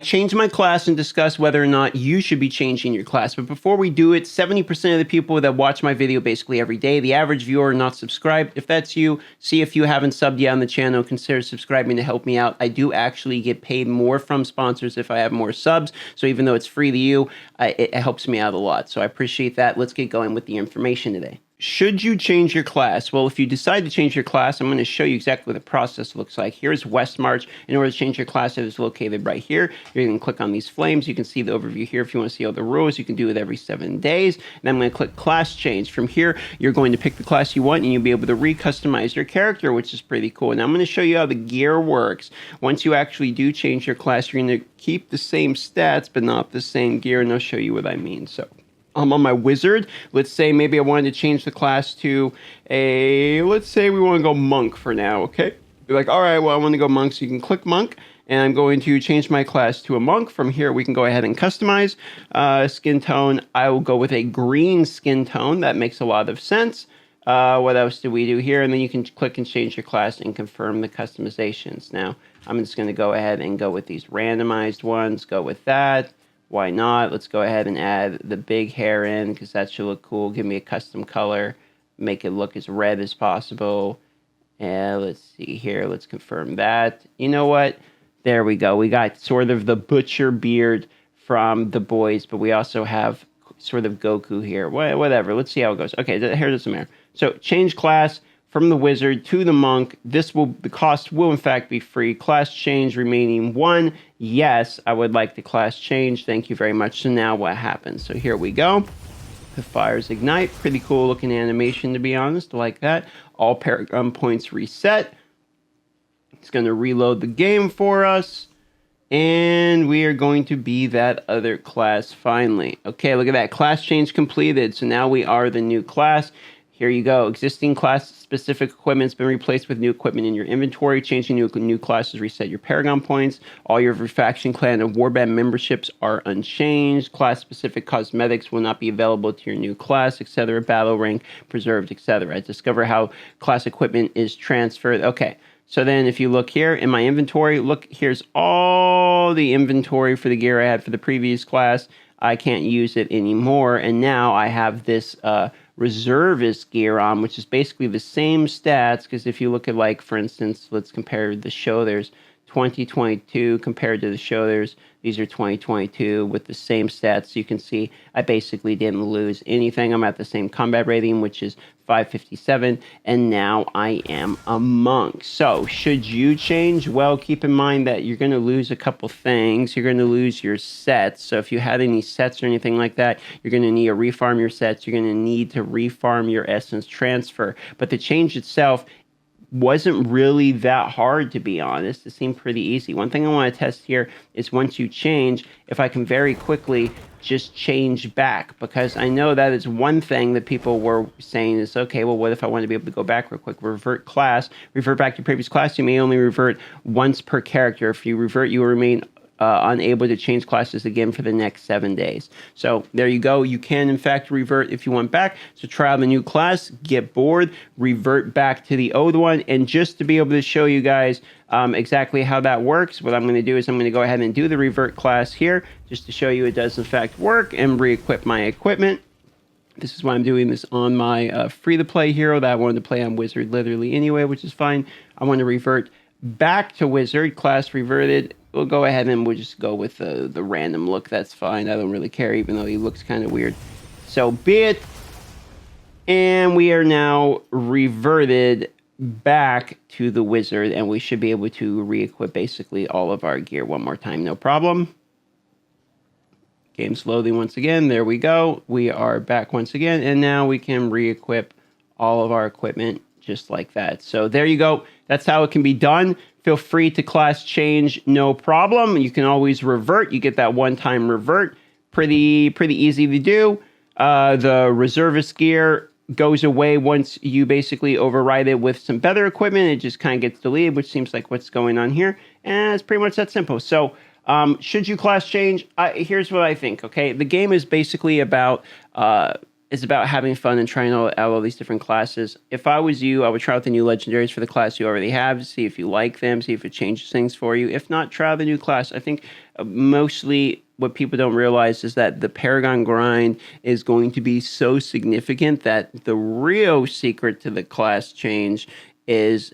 Change my class and discuss whether or not you should be changing your class. But before we do it, 70% of the people that watch my video basically every day, the average viewer, are not subscribed. If that's you, see if you haven't subbed yet on the channel, consider subscribing to help me out. I do actually get paid more from sponsors if I have more subs. So even though it's free to you, it helps me out a lot. So I appreciate that. Let's get going with the information today. Should you change your class? Well, if you decide to change your class, I'm going to show you exactly what the process looks like. Here's West March. In order to change your class, it is located right here. You can click on these flames. You can see the overview here. If you want to see all the rules, you can do it every 7 days. And I'm going to click Class Change. From here, you're going to pick the class you want, and you'll be able to re-customize your character, which is pretty cool. Now, I'm going to show you how the gear works. Once you actually do change your class, you're going to keep the same stats, but not the same gear, and I'll show you what I mean. So I'm on my wizard. Let's say maybe I wanted to change the class to let's say we want to go monk for now, okay? You're like, all right, well, I want to go monk, so you can click monk, and I'm going to change my class to a monk. From here, we can go ahead and customize skin tone. I will go with a green skin tone. That makes a lot of sense. What else do we do here? And then you can click and change your class and confirm the customizations. Now, I'm just going to go ahead and go with these randomized ones, go with that. Why not? Let's go ahead and add the big hair in because that should look cool. Give me a custom color. Make it look as red as possible. And let's see here. Let's confirm that. You know what? There we go. We got sort of the butcher beard from the boys, but we also have sort of Goku here. Whatever. Let's see how it goes. Okay, the hair doesn't matter. So change class from the wizard to the monk. The cost will in fact be free. Class change remaining 1. Yes, I would like the class change. Thank you very much. So now what happens? So here we go. The fires ignite. Pretty cool looking animation, to be honest. I like that. All paragon points reset. It's going to reload the game for us. And we are going to be that other class finally. Okay, look at that. Class change completed. So now we are the new class. Here you go. Existing class-specific equipment has been replaced with new equipment in your inventory. Changing new classes reset your Paragon points. All your faction, clan, and warband memberships are unchanged. Class-specific cosmetics will not be available to your new class, etc. Battle rank preserved, etc. Discover how class equipment is transferred. Okay, so then if you look here in my inventory, look, here's all the inventory for the gear I had for the previous class. I can't use it anymore, and now I have this reservist gear on, which is basically the same stats, because if you look at, like, for instance, let's compare the show, there's 2022 compared to the show, these are 2022 with the same stats. You can see I basically didn't lose anything. I'm at the same combat rating, which is 557, and now I am a monk. So should you change? Well, keep in mind that you're going to lose a couple things. You're going to lose your sets. So if you had any sets or anything like that, you're going to need to refarm your sets. You're going to need to refarm your essence transfer. But the change itself wasn't really that hard, to be honest. It seemed pretty easy. One thing I want to test here is once you change, if I can very quickly just change back, because I know that is one thing that people were saying is, okay, well, what if I want to be able to go back real quick? Revert class, revert back to previous class. You may only revert once per character. If you revert, you will remain unable to change classes again for the next 7 days. So there you go. You can, in fact, revert if you want back. So try out the new class, get bored, revert back to the old one. And just to be able to show you guys exactly how that works, what I'm going to do is I'm going to go ahead and do the revert class here just to show you it does, in fact, work, and re-equip my equipment. This is why I'm doing this on my free-to-play hero that I wanted to play on Wizard literally anyway, which is fine. I want to revert back to Wizard, class reverted. We'll go ahead and we'll just go with the random look. That's fine. I don't really care, even though he looks kind of weird. So be it. And we are now reverted back to the wizard, and we should be able to re-equip basically all of our gear one more time. No problem. Game's loading once again. There we go. We are back once again, and now we can re-equip all of our equipment just like that. So there you go. That's how it can be done. Feel free to class change, no problem. You can always revert. You get that one-time revert. Pretty easy to do. The reservist gear goes away once you basically override it with some better equipment. It just kind of gets deleted, which seems like what's going on here. And it's pretty much that simple. So should you class change? Here's what I think, okay? The game is basically about having fun and trying out all these different classes. If I was you, I would try out the new legendaries for the class you already have, see if you like them, see if it changes things for you. If not, try out the new class. I think mostly what people don't realize is that the Paragon grind is going to be so significant that the real secret to the class change is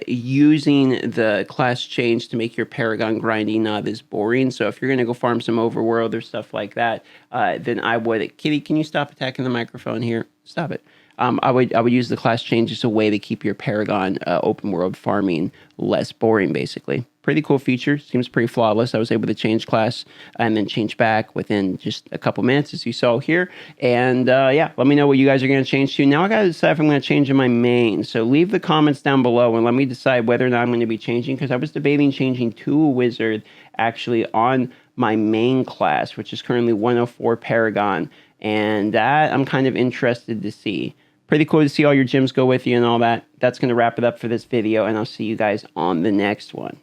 using the class change to make your Paragon grinding not as boring. So if you're going to go farm some overworld or stuff like that, then I would... Kitty, can you stop attacking the microphone here? Stop it. I would use the class change as a way to keep your Paragon open world farming less boring, basically. Pretty cool feature. Seems pretty flawless. I was able to change class and then change back within just a couple minutes, as you saw here. And yeah, let me know what you guys are going to change to. Now I got to decide if I'm going to change in my main. So leave the comments down below and let me decide whether or not I'm going to be changing, because I was debating changing to a wizard actually on my main class, which is currently 104 Paragon. And that I'm kind of interested to see. Pretty cool to see all your gems go with you and all that. That's going to wrap it up for this video, and I'll see you guys on the next one.